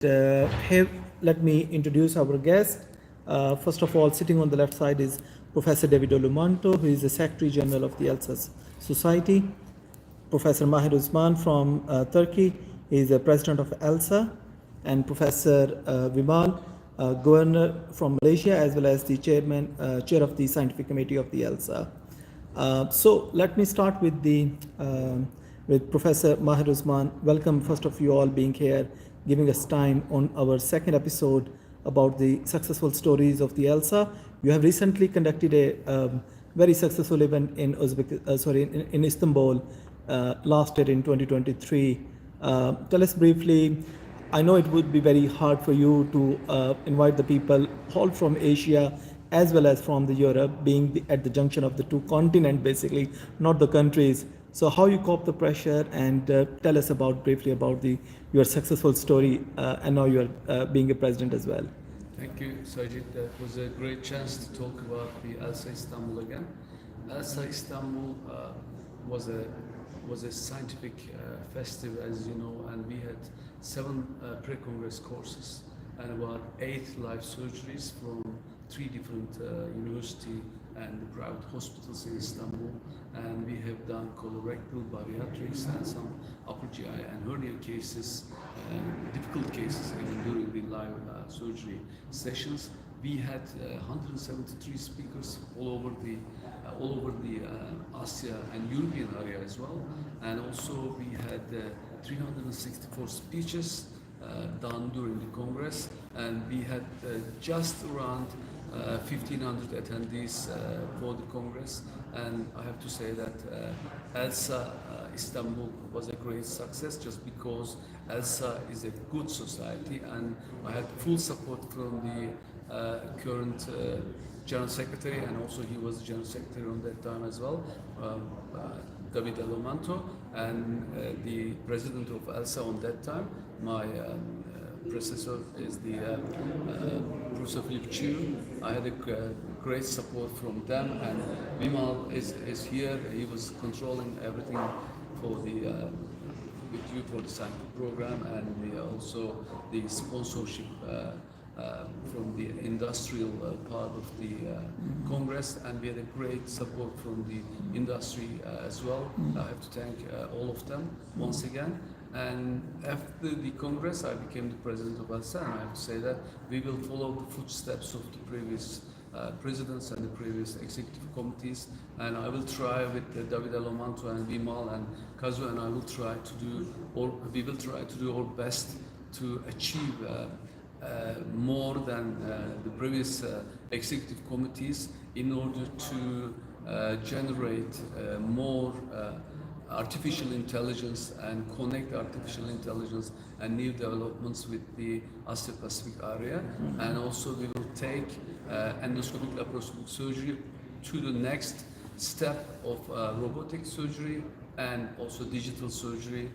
Here, let me introduce our guest. First of all, sitting on the left side is Professor David Olumanto, who is the Secretary General of the ELSA Society. Professor Mahir Uzman from Turkey, he is the President of ELSA, and Professor Vimal, Governor from Malaysia, as well as the Chair of the Scientific Committee of the ELSA. So let me start with with Professor Mahir Uzman. Welcome, first of you all being here, giving us time on our second episode about the successful stories of the ELSA. You have recently conducted a very successful event in in Istanbul last year in 2023. Tell us briefly. I know it would be very hard for you to invite the people all from Asia as well as from the Europe, being at the junction of the two continents, basically, not the countries. So how you cope the pressure, and tell us briefly about your successful story, and now you are being a president as well. Thank you, Sajid. That was a great chance to talk about the ELSA Istanbul again. ELSA Istanbul was a scientific festival, as you know, and we had 7 pre-congress courses and about 8 live surgeries from 3 different university and private hospitals in Istanbul, and we have done colorectal, bariatrics, and some upper GI and hernia cases, difficult cases even during the live surgery sessions. We had 173 speakers all over the Asia and European area as well, and also we had 364 speeches done during the Congress, and we had just around 1,500 attendees for the Congress, and I have to say that ELSA Istanbul was a great success just because ELSA is a good society, and I had full support from the current General Secretary, and also he was General Secretary on that time as well, David Olumanto, and the President of ELSA on that time, my predecessor is the Professor Philip Chiu. I had a great support from them, and Vimal is here. He was controlling everything for for the scientific program, and also the sponsorship from the industrial part of the Congress, and we had a great support from the industry as well. I have to thank all of them once again. And after the Congress, I became the president of ELSA, and I have to say that we will follow the footsteps of the previous presidents and the previous executive committees, and I will try with David Olumanto and Vimal and Kazu, and we will try to do our best to achieve more than the previous executive committees in order to generate more artificial intelligence and connect artificial intelligence and new developments with the Asia-Pacific area. And also we will take endoscopic laparoscopic surgery to the next step of robotic surgery and also digital surgery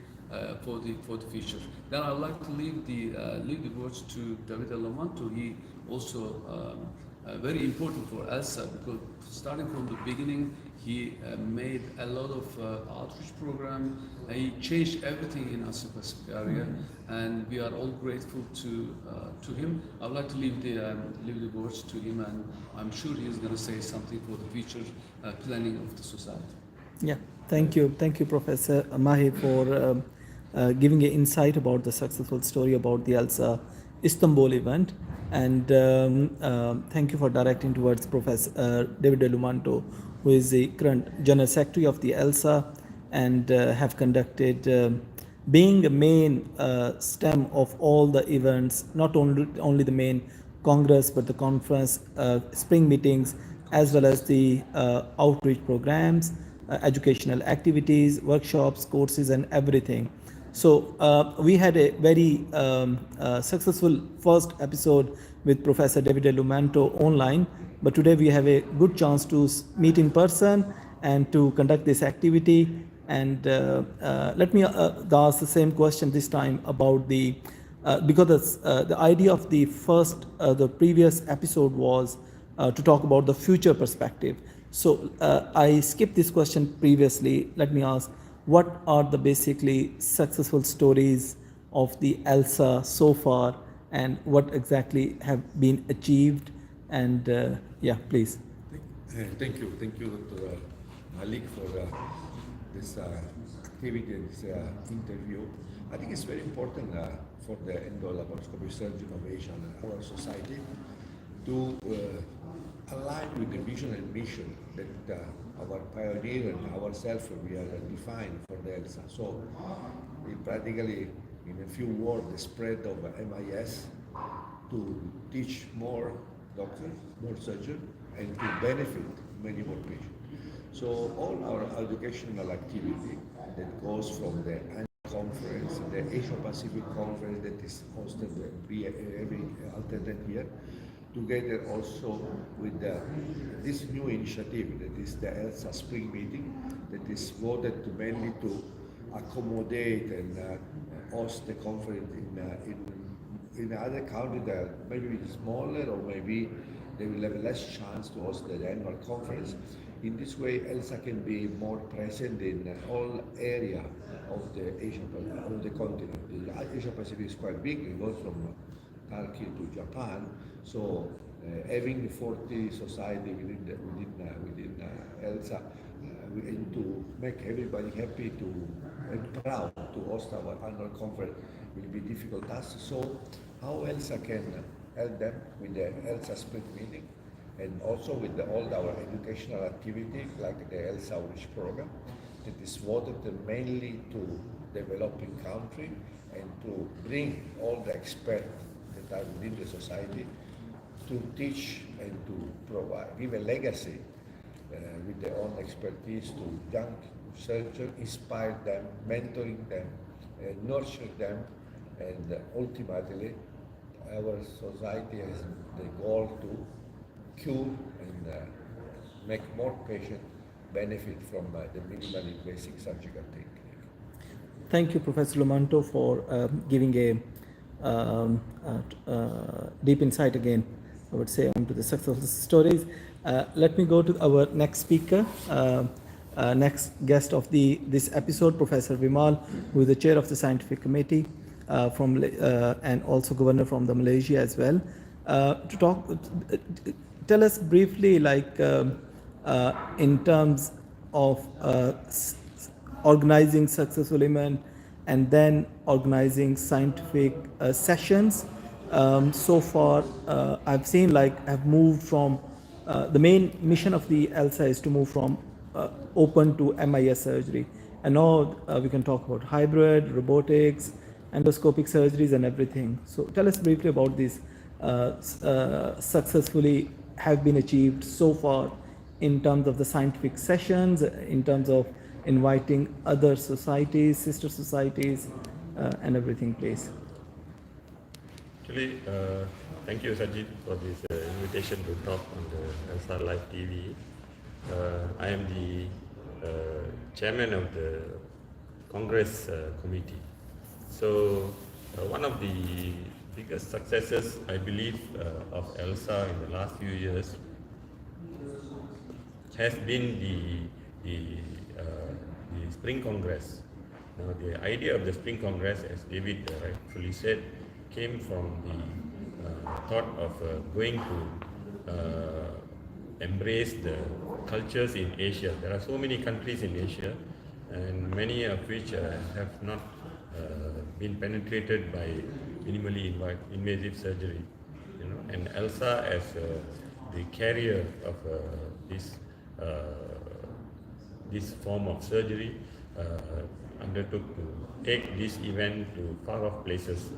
for the future. Then I'd like to leave the words to David Olumanto. He also very important for ELSA, because starting from the beginning, he made a lot of outreach program. He changed everything in Asia-Pacific area, and we are all grateful to him. I'd like to leave the words to him, and I'm sure he's going to say something for the future planning of the society. Yeah, thank you, Professor Mahir, for giving an insight about the successful story about the ELSA Istanbul event, and thank you for directing towards Professor David Olumanto, who is the current General Secretary of the ELSA, and have conducted, being the main stem of all the events, not only the main Congress, but the conference, spring meetings, as well as the outreach programs, educational activities, workshops, courses, and everything. So we had a very successful first episode with Professor David Olumanto online, but today we have a good chance to meet in person and to conduct this activity. And let me ask the same question this time about because the idea of the previous episode was to talk about the future perspective. So I skipped this question previously. Let me ask, what are the basically successful stories of the ELSA so far and what exactly have been achieved. And yeah, please. Thank you, Dr. Malik, for this activity and this interview. I think it's very important for the endolaparoscopic surgeon of Asia and our society to align with the vision and mission that our pioneer and ourselves we are defined for the ELSA. So, we practically, in a few words, the spread of MIS to teach more doctors, more surgeons, and to benefit many more patients. So all our educational activity that goes from the annual conference, the Asia Pacific conference that is hosted every alternate year, together also with this new initiative that is the ELSA Spring Meeting that is voted to mainly to accommodate and host the conference in other countries that maybe smaller or maybe they will have less chance to host the annual conference. In this way, ELSA can be more present in all area of the of the continent. The Asia Pacific is quite big. It goes from Turkey to Japan. So having 40 society within ELSA, we aim to make everybody happy and proud to host our annual conference will be difficult task. So how ELSA can help them with the ELSA Spring Meeting and also with all our educational activity like the ELSA Outreach Program that is voted mainly to developing country and to bring all the experts that are within the society to teach and to provide, give a legacy with their own expertise to young surgeons, inspire them, mentoring them, nurture them, and ultimately our society has the goal to cure and make more patients benefit from the minimally invasive surgical technique. Thank you, Professor Lumanto, for giving a deep insight again, I would say, onto the success stories. Let me go to our next speaker, next guest of this episode, Professor Vimal, who is the chair of the scientific committee and also governor from the Malaysia as well. To talk, tell us briefly, like in terms of organizing successful event and then organizing scientific sessions. So far, I've seen I've moved from the main mission of the ELSA is to move from open to MIS surgery. And now we can talk about hybrid, robotics, endoscopic surgeries and everything. So tell us briefly about these successfully have been achieved so far in terms of the scientific sessions, in terms of inviting other societies, sister societies, and everything, please. Actually, thank you, Sajid, for this invitation to talk on the ELSA Live TV. I am the chairman of the Congress Committee. So, one of the biggest successes, I believe, of ELSA in the last few years has been the Spring Congress. Now, the idea of the Spring Congress, as David rightfully said, came from the thought of going to embrace the cultures in Asia. There are so many countries in Asia, and many of which have not been penetrated by minimally invasive surgery. You know, and ELSA as the carrier of this form of surgery undertook to take this event to far-off places.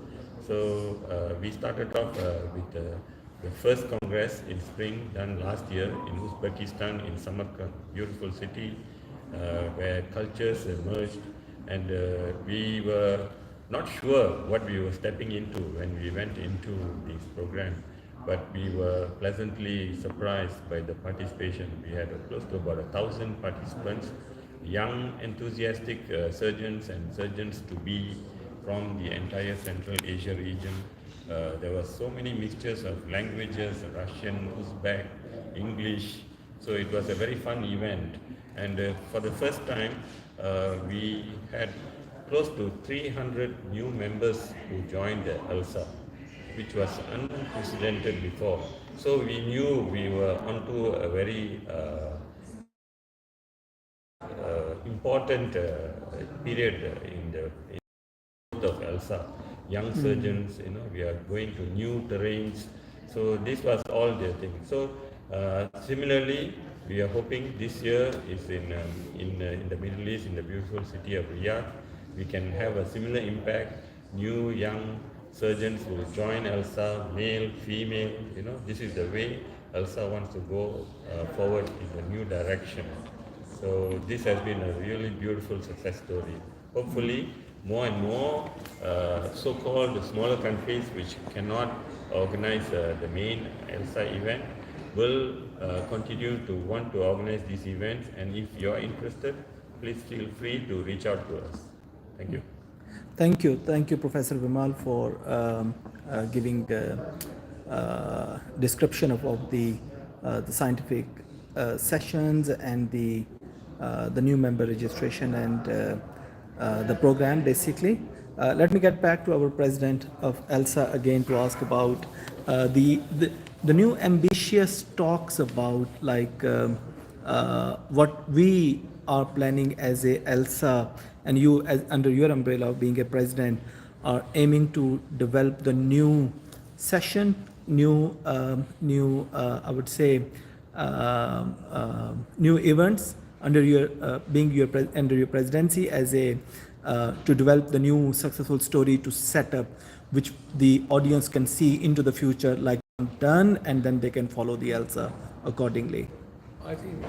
So we started off with the first congress in spring done last year in Uzbekistan, in Samarkand, beautiful city where cultures emerged, and we were not sure what we were stepping into when we went into this program, but we were pleasantly surprised by the participation. We had close to about 1,000 participants, young, enthusiastic surgeons and surgeons to be from the entire Central Asia region. There were so many mixtures of languages, Russian, Uzbek, English. So it was a very fun event. And for the first time, we had close to 300 new members who joined the ELSA, which was unprecedented before. So we knew we were onto a very important period in the growth of ELSA. Young surgeons, we are going to new terrains. So this was all the things. So similarly, we are hoping this year is in the Middle East, in the beautiful city of Riyadh. We can have a similar impact. New young surgeons will join ELSA, male, female. This is the way ELSA wants to go forward in a new direction. So this has been a really beautiful success story. Hopefully, more and more so-called smaller countries which cannot organize the main ELSA event will continue to want to organize these events. And if you are interested, please feel free to reach out to us. Thank you. Thank you, Professor Vimal, for giving description of the scientific sessions and the new member registration and the program basically. Let me get back to our president of ELSA again to ask about the new ambitious talks about what we are planning as a ELSA, and you as under your umbrella of being a president are aiming to develop the new session, I would say new events under your under your presidency as a to develop the new successful story to set up, which the audience can see into the future, like done, and then they can follow the ELSA accordingly. I think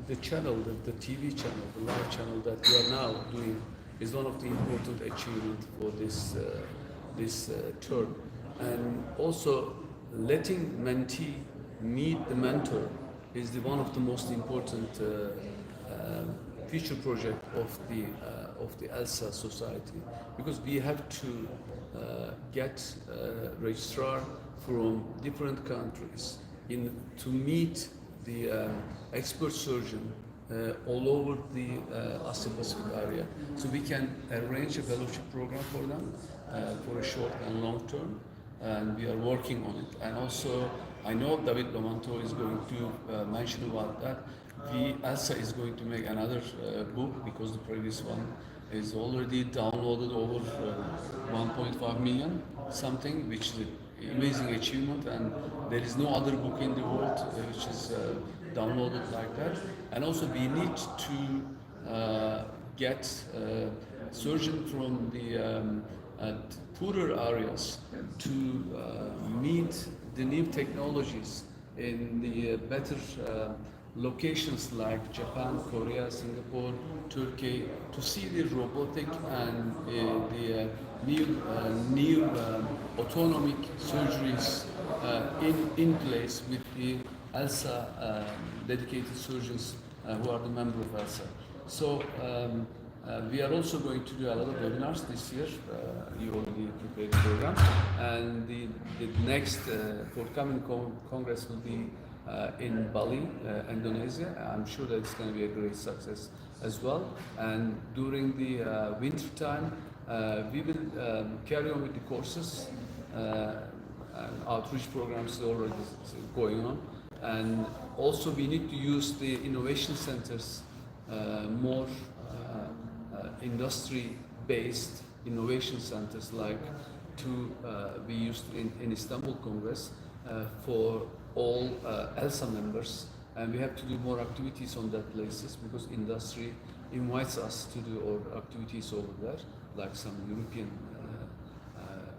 the channel, the TV channel, the live channel that we are now doing is one of the important achievements for this term. And also letting mentee meet the mentor is one of the most important future project of the ELSA Society, because we have to get registrar from different countries to meet the expert surgeon all over the Asia Pacific area, so we can arrange a fellowship program for them for a short and long term, and we are working on it. And also, I know David Lomanto is going to mention about that. The ELSA is going to make another book, because the previous one is already downloaded over 1.5 million something, which is an amazing achievement, and there is no other book in the world which is downloaded like that. And also we need to get surgeons from the poorer areas to meet the new technologies in the better locations like Japan, Korea, Singapore, Turkey, to see the robotic and the new autonomic surgeries in place with the ELSA dedicated surgeons who are the member of ELSA. So we are also going to do a lot of webinars this year. You already prepared the program, and the next forthcoming congress will be in Bali, Indonesia. I'm sure that it's going to be a great success as well. And during the winter time, we will carry on with the courses, and outreach programs are already going on. And also we need to use the innovation centers more industry-based innovation centers, like we used in Istanbul Congress for all ELSA members, and we have to do more activities on that places, because industry invites us to do our activities over there, like some European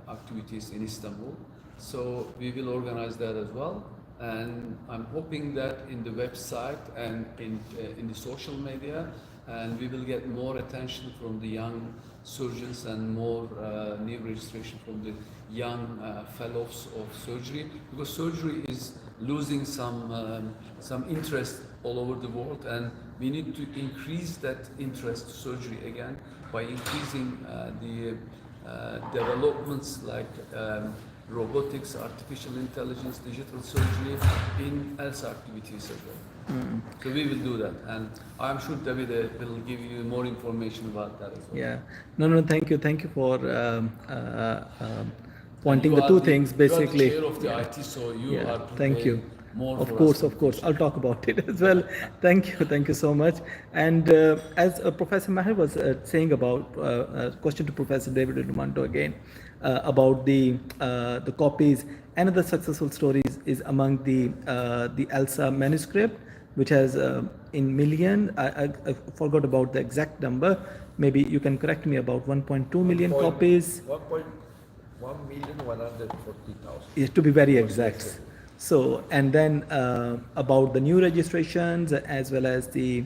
activities in Istanbul. So we will organize that as well, and I'm hoping that in the website and in the social media, and we will get more attention from the young surgeons and more new registration from the young fellows of surgery, because surgery is losing some interest all over the world, and we need to increase that interest to surgery again by increasing the developments like robotics, artificial intelligence, digital surgery in ELSA activities as well. So we will do that, and I'm sure David will give you more information about that as well. Yeah. No, thank you. Thank you for pointing You the are two things basically. You are the chair of the IT, so you Yeah, are thank you. more Of for course, us. of course. I'll talk about it as well. Thank you so much. And as Professor Maher was saying about question to Professor David Lumanto again about the copies. Another successful stories is among the ELSA manuscript, which has in million. I forgot about the exact number. Maybe you can correct me about 1.2 million copies. 1,140,000. Yeah, to be very It was exact. yesterday. So, and then about the new registrations as well as the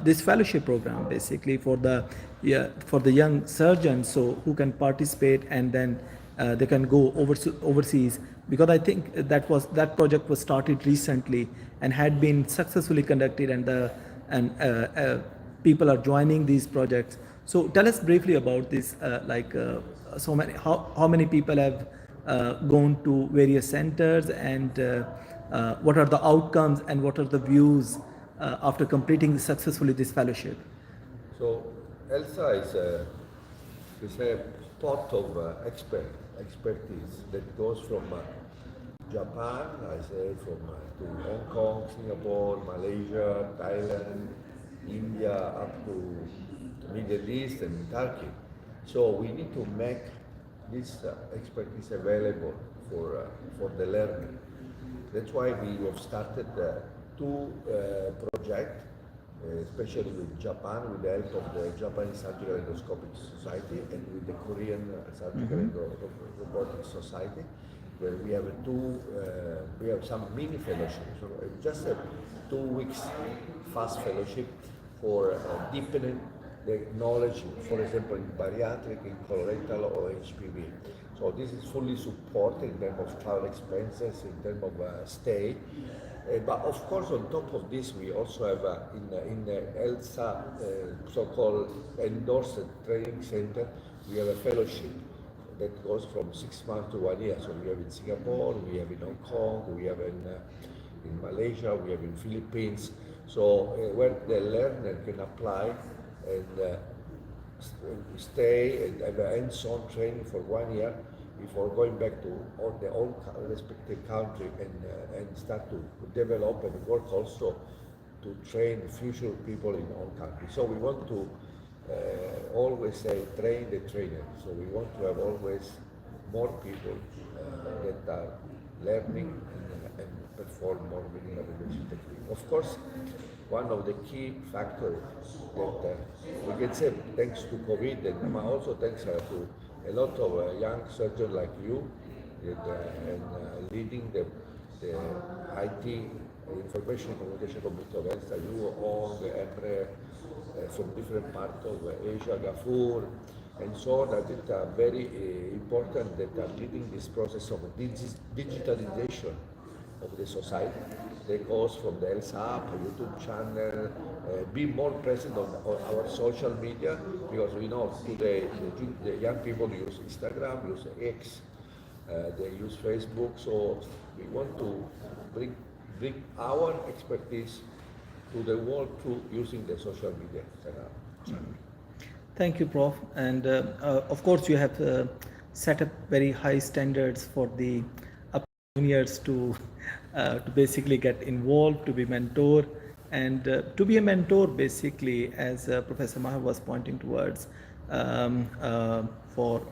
this fellowship program basically for the young surgeons, so who can participate and then they can go overseas, because I think that project was started recently and had been successfully conducted, and people are joining these projects. So tell us briefly about this, how many people have gone to various centers, and what are the outcomes and what are the views after completing successfully this fellowship. So ELSA is a pot of expertise that goes from Japan, I say, to Hong Kong, Singapore, Malaysia, Thailand, India, up to Middle East and Turkey. So we need to make this expertise available for the learner. That's why we have started two projects, especially with Japan, with the help of the Japanese Surgical Endoscopic Society and with the Korean Surgical Robotics Society, where we have we have some mini fellowships. So just a 2 weeks fast fellowship for deepening the knowledge, for example, in bariatric, in colorectal or HPV. So this is fully supported in terms of travel expenses, in terms of stay. But of course, on top of this, we also have in the ELSA so-called endorsed training center, we have a fellowship that goes from 6 months to 1 year. So we have in Singapore, we have in Hong Kong, we have in Malaysia, we have in Philippines. So where the learner can apply and stay and have a hands-on training for 1 year before going back to their own respective country and start to develop and work also to train future people in our country. So we want to always say train the trainer. So we want to have always more people that are learning and perform more within the technique. Of course, one of the key factors that we can say thanks to COVID and also thanks to a lot of young surgeons like you and leading the IT, information communication computer ELSA, you all the Emre from different parts of Asia, Gafur, and so on. I think very important that are leading this process of digitalization of the society. That goes from the ELSA app, YouTube channel, be more present on our social media, because we know today the young people use Instagram, use X, they use Facebook. So we want to bring our expertise to the world through using the social media channel. Thank you, Prof. And of course, you have set up very high standards for the juniors to basically get involved, to be mentor, and to be a mentor basically, as Professor Maher was pointing towards, for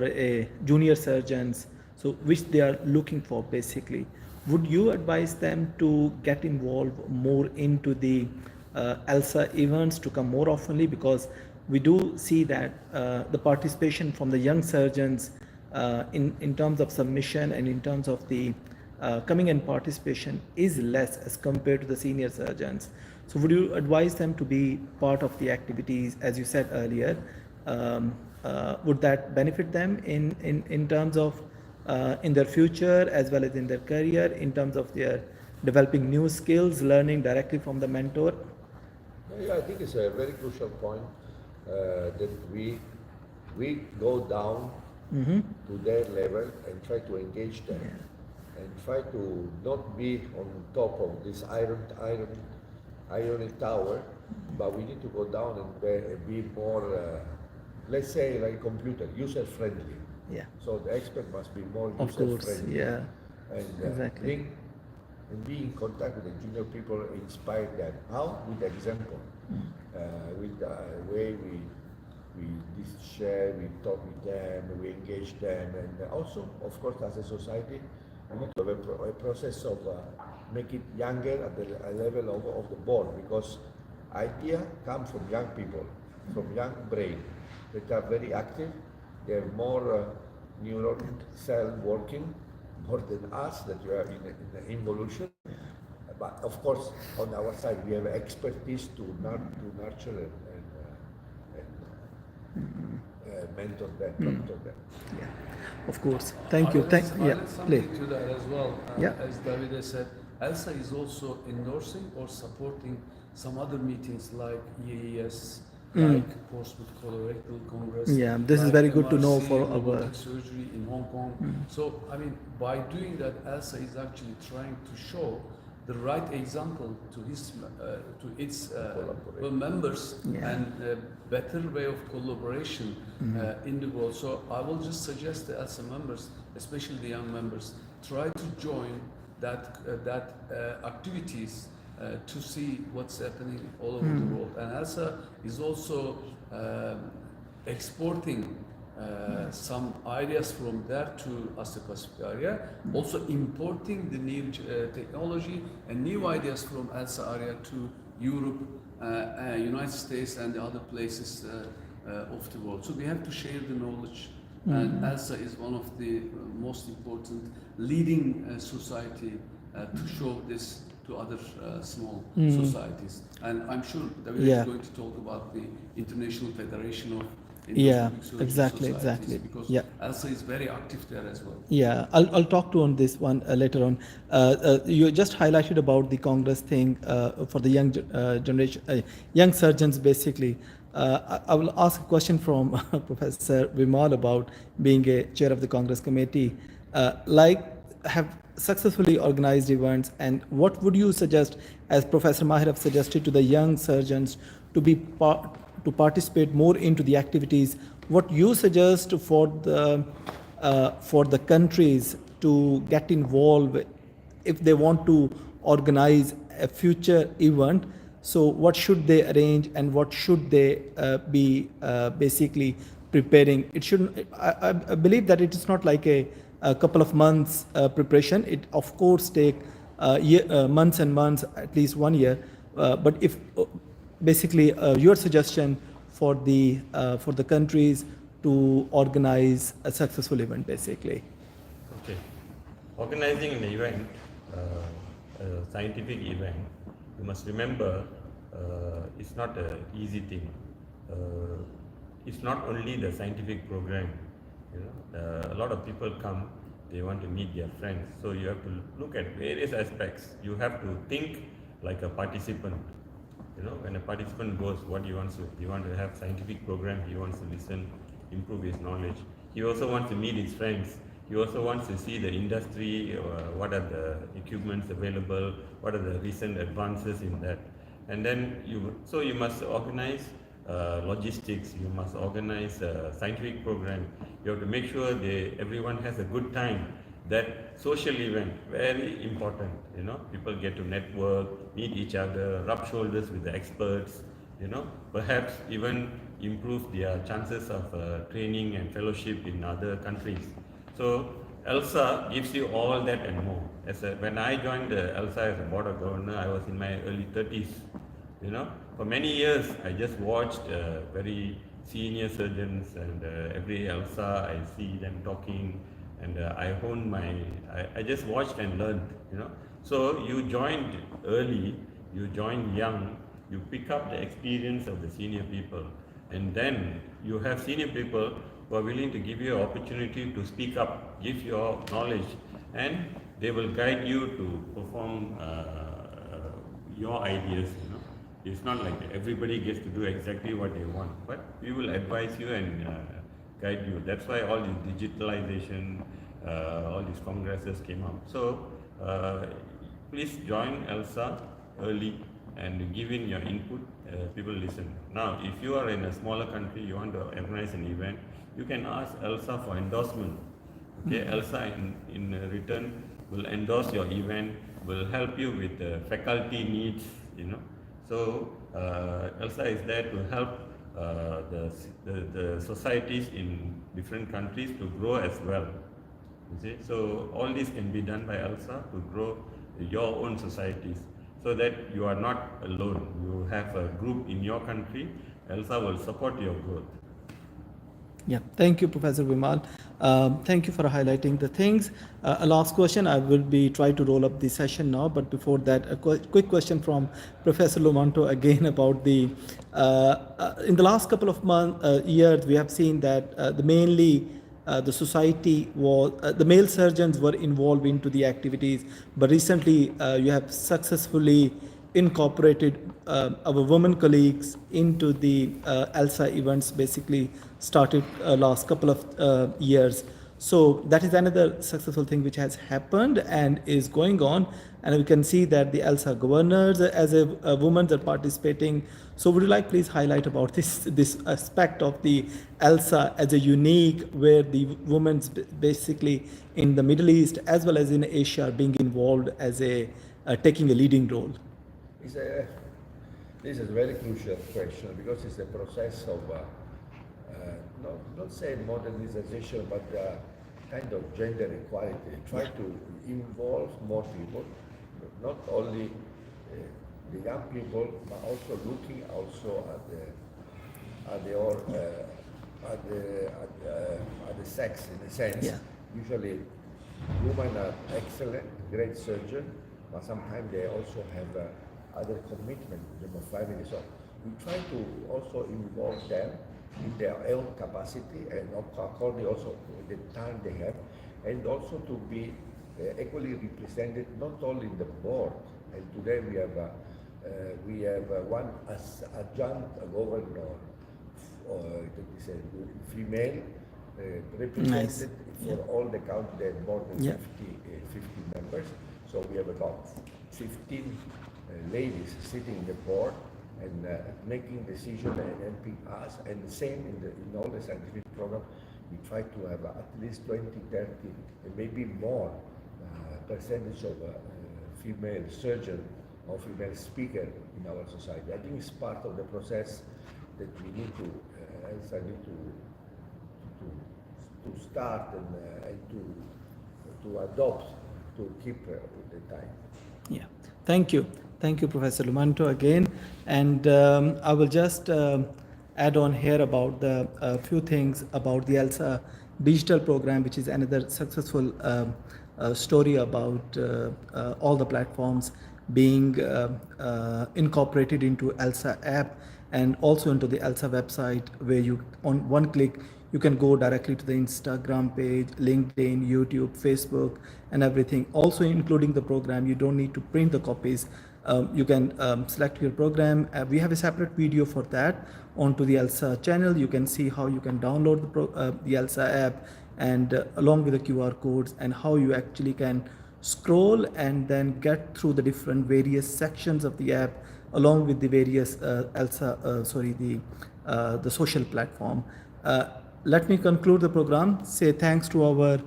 a junior surgeons, so which they are looking for basically. Would you advise them to get involved more into the ELSA events, to come more oftenly, because we do see that the participation from the young surgeons in terms of submission and in terms of the coming and participation is less as compared to the senior surgeons. So would you advise them to be part of the activities, as you said earlier? Would that benefit them in terms of in their future as well as in their career, in terms of their developing new skills, learning directly from the mentor? Yeah, I think it's a very crucial point that we we go down to their level and try to engage them and try to not be on top of this iron tower, but we need to go down and be more, let's say, like computer, user friendly. Yeah. So the expert must be more Of user course. friendly. Yeah. And Exactly. be in contact with the junior people, inspire them. How? With example, with the way we share, we talk with them, we engage them, and also, of course, as a society, we need to have a process of make it younger at the level of the board, because idea comes from young people, from young brain that are very active. They have more neuron cell working more than us that we are in the involution. But of course, on our side, we have expertise to nurture and mentor them, mentor them. Yeah. Of course. Thank you. Thank. I'll Yeah. add Please. something to that as well. Yeah. As Davide said, ELSA is also endorsing or supporting some other meetings like EAS, like Portsmouth Colorectal Congress. Yeah, this is like very good to know MRC, for our- robotic surgery in Hong Kong. So, I mean, by doing that, ELSA is actually trying to show the right example to its members Yeah. and a better way of collaboration in the world. So I will just suggest the ELSA members, especially the young members, try to join that activities to see what's happening all over the world. And ELSA is also exporting some ideas from there to Asia Pacific area, also importing the new technology and new ideas from ELSA area to Europe, United States and the other places of the world. So we have to share the knowledge, and ELSA is one of the most important leading society to show this to other small societies. And I'm sure that we're Yeah. going to talk about the International Federation of Yeah, Endoscopic Surgery exactly, Societies, exactly. because Yeah. ELSA is very active there as well. Yeah, I'll talk to on this one later on. You just highlighted about the Congress thing for the young generation, young surgeons basically. I will ask a question from Professor Vimal about being a chair of the Congress committee. Have successfully organized events, and what would you suggest, as Professor Mahir have suggested, to the young surgeons to be to participate more into the activities? What you suggest for the countries to get involved if they want to organize a future event? So what should they arrange and what should they be basically preparing? It shouldn't. I believe that it is not like a couple of months preparation. It of course take months and months, at least 1 year. But if basically your suggestion for the countries to organize a successful event, basically. Okay. Organizing an event, a scientific event, you must remember it's not an easy thing. It's not only the scientific program. You know, a lot of people come, they want to meet their friends. So you have to look at various aspects. You have to think like a participant. You know, when a participant goes, what he wants to, he wants to have scientific program, he wants to listen, improve his knowledge. He also wants to meet his friends. He also wants to see the industry, what are the equipments available, what are the recent advances in that. And then you must organize logistics, you must organize a scientific program. You have to make sure everyone has a good time. That social event, very important, you know, people get to network, meet each other, rub shoulders with the experts, you know, perhaps even improve their chances of training and fellowship in other countries. So ELSA gives you all that and more. When I joined the ELSA as a board of governor, I was in my early 30s, you know. For many years, I just watched very senior surgeons, and every ELSA, I see them talking, and I just watched and learned, you know. So you joined early, you joined young, you pick up the experience of the senior people, and then you have senior people who are willing to give you an opportunity to speak up, give your knowledge, and they will guide you to perform your ideas, you know. It's not like everybody gets to do exactly what they want, but we will advise you and guide you. That's why all this digitalization, all these congresses came up. So please join ELSA early and give in your input. People listen. Now, if you are in a smaller country, you want to organize an event, you can ask ELSA for endorsement. Okay, ELSA in return will endorse your event, will help you with the faculty needs, you know. So ELSA is there to help the societies in different countries to grow as well. You see? So all this can be done by ELSA to grow your own societies, so that you are not alone. You have a group in your country. ELSA will support your growth. Yeah, thank you, Professor Vimal. Thank you for highlighting the things. A last question, I will be trying to roll up the session now, but before that, a quick question from Professor Lumanto again about the, in the last couple of years, we have seen that the society was, the male surgeons were involved into the activities, but recently you have successfully incorporated our women colleagues into the ELSA events, basically started last couple of years. So that is another successful thing which has happened and is going on. And we can see that the ELSA governors as a women are participating. So would you like please highlight about this aspect of the ELSA as a unique, where the women basically in the Middle East as well as in Asia are being involved as a taking a leading role? This is a very crucial question, because it's a process of not say modernization, but kind of gender equality. Try to involve more people, not only the young people, but also looking also at the sex, in a sense. Yeah. Usually, women are excellent, great surgeons, but sometimes they also have other commitment in terms of family. So we try to also involve them in their own capacity, and according also to the time they have, and also to be equally represented not only in the board. And today we have one adjunct governor, female, represented. Nice. For all the country. They have more than Yeah. 50 members. So we have about 15 ladies sitting in the board and making decisions and helping us. And the same in all the scientific program, we try to have at least 20, 30, and maybe more percentage of female surgeon or female speaker in our society. I think it's part of the process that we need to, to start and to adopt, to keep with the time. Yeah, thank you. Thank you, Professor Lumanto, again. And I will just add on here about the few things about the ELSA digital program, which is another successful story about all the platforms being incorporated into ELSA app and also into the ELSA website, where you, on one click, you can go directly to the Instagram page, LinkedIn, YouTube, Facebook, and everything. Also including the program, you don't need to print the copies. You can select your program. We have a separate video for that onto the ELSA channel. You can see how you can download the ELSA app, and along with the QR codes, and how you actually can scroll and then get through the different various sections of the app, along with the various the social platform. Let me conclude the program. Say thanks to our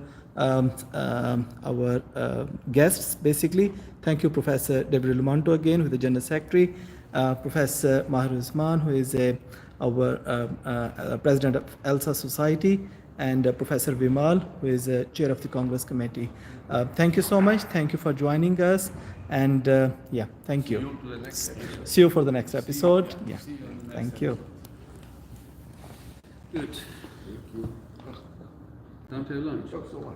guests. Basically, thank you, Professor David Lumanto again, who is the General Secretary, Professor Mahir Usman, who is our President of ELSA Society, and Professor Vimal, who is Chair of the Congress Committee. Thank you so much. Thank you for joining us. And yeah, thank you. See you to the next episode. See you for the next episode. Yeah, See you on the next thank you. Good. Time to have lunch. Thanks so much.